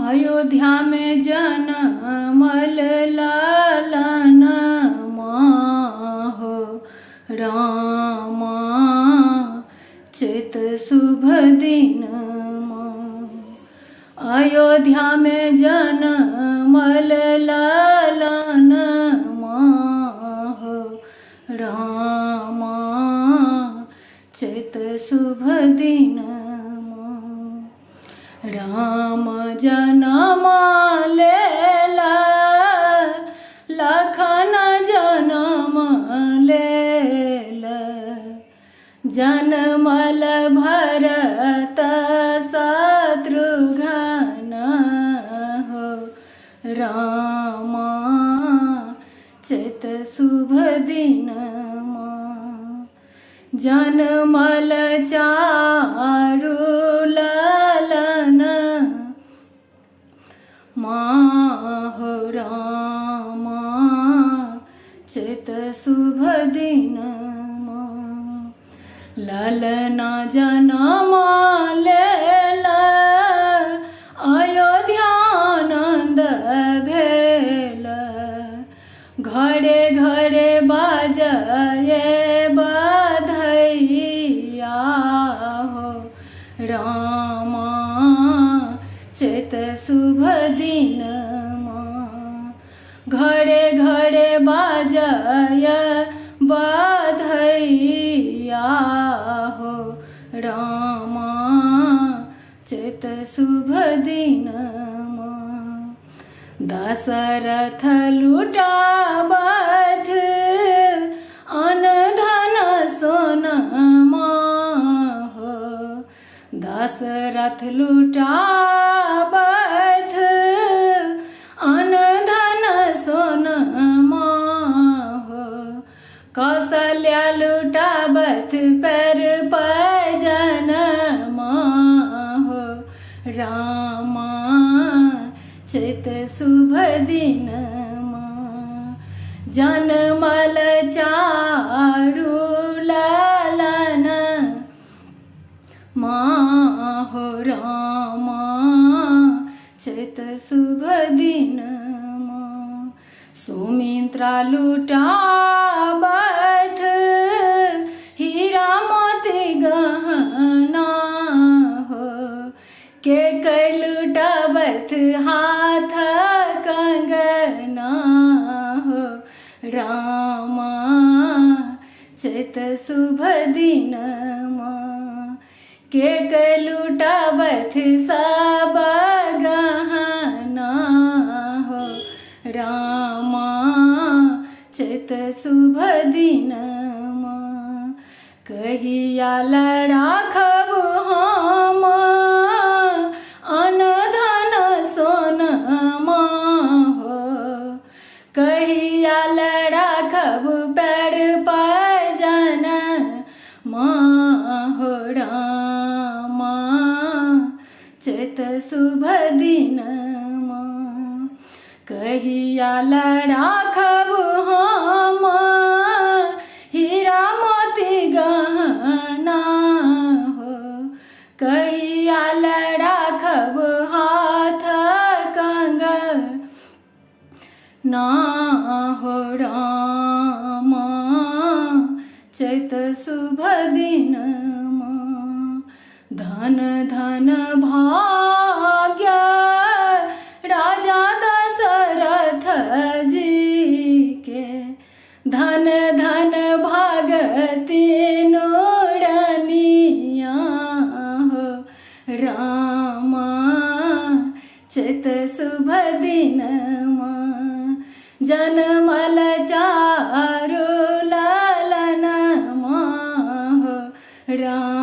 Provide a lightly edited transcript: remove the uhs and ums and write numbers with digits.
अयोध्या में जनमल लालन हो रामा चित शुभ दिन अयोध्या में जनमल लालन हो रामा चित शुभ दिन राम जनम लेला लखन जनम लेला जनमल भरत शत्रुघ्न हो रामा चित शुभ दिन जनमल चारु लालन हो रामा चित शुभ दिन ललना जनम लेला अयोध्यानंद भेल घरे घरे बाजये बधैया हो रामा चित शुभ दिन घरे घरे बाजय बधैया हो रामा चित शुभ दिन दशरथ लुटावथ अन धन सोनमा हो दशरथ लुटावथ अन धन सोनमा हो कौशल्या लुटावथ पर पैजनमा हो रामा चित शुभ दिन जनमल चारु लालन हो रामा चित शुभ दिन सुमित्रा लुटावथ हीरा मोती गहना हो के लुटावथ हाथ कंगना हो रामा चित शुभ दिन के लुटावथ सब गहना हो रामा चित शुभ दिन कहिया राखब हम अन धन सोनमा हो कहिया राखब पैर पैजन हो रामा चित शुभ दिन कहिया राखब हम हीरा मोती गहना हो कहिया राखब हाथ कंगना हो रामा चित शुभ दिन धन धन भाग्य राजा दशरथ जी के धन धन भागती नोरनिया हो रामा चित शुभ दिन जनमल चारु लालन हो रामा